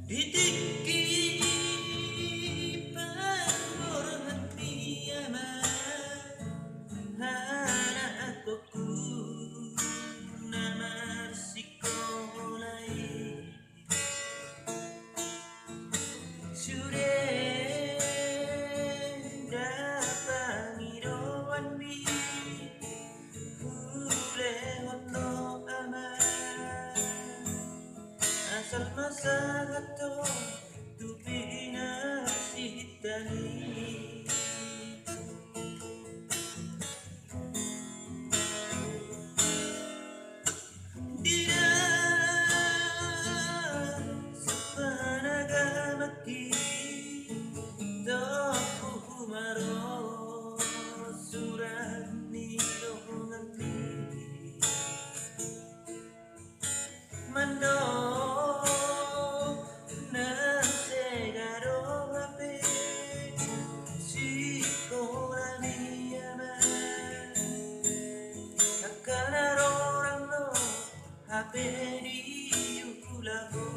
Ditikki penghormati amat hana aku nama sikolai sudah dapat miroan bi hule hono amat asal masa gato tu pinasitani Dina sepanagamaki Doku maro surat nilonganti Mando nasegaro ape Sikola niyaman Akan orang no hape di ulago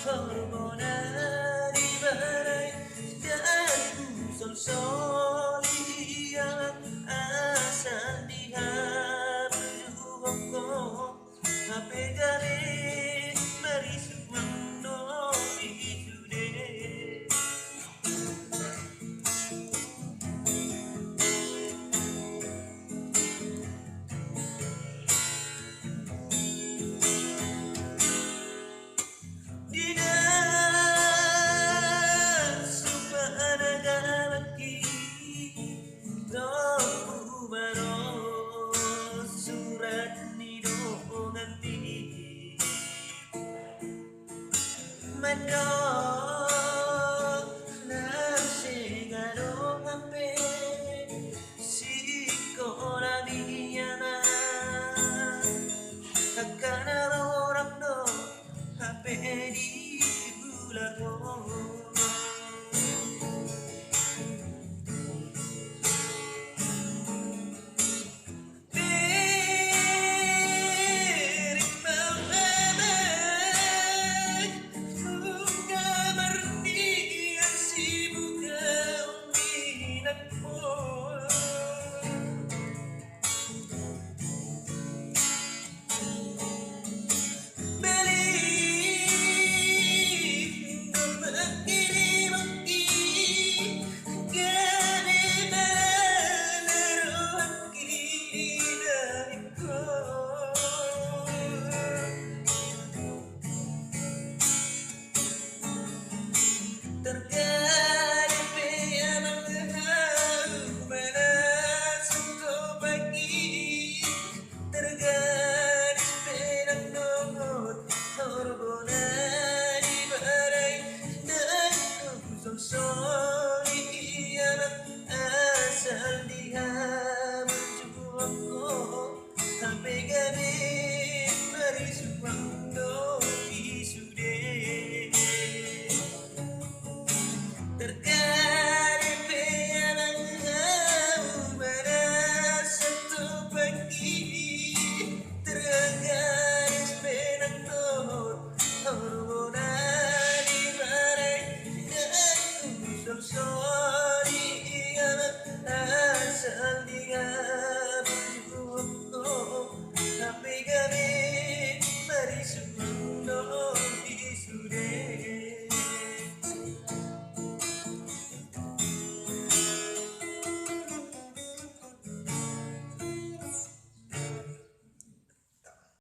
Hormona di barai jatuh sol-soli yang asa dihabluhoko hape gare marisuk mendo isude Dina supanagamaki Doku maro surat nilonganti Mando nasegaro ape Sikola niyaman Akan orang no hape di ulago terkait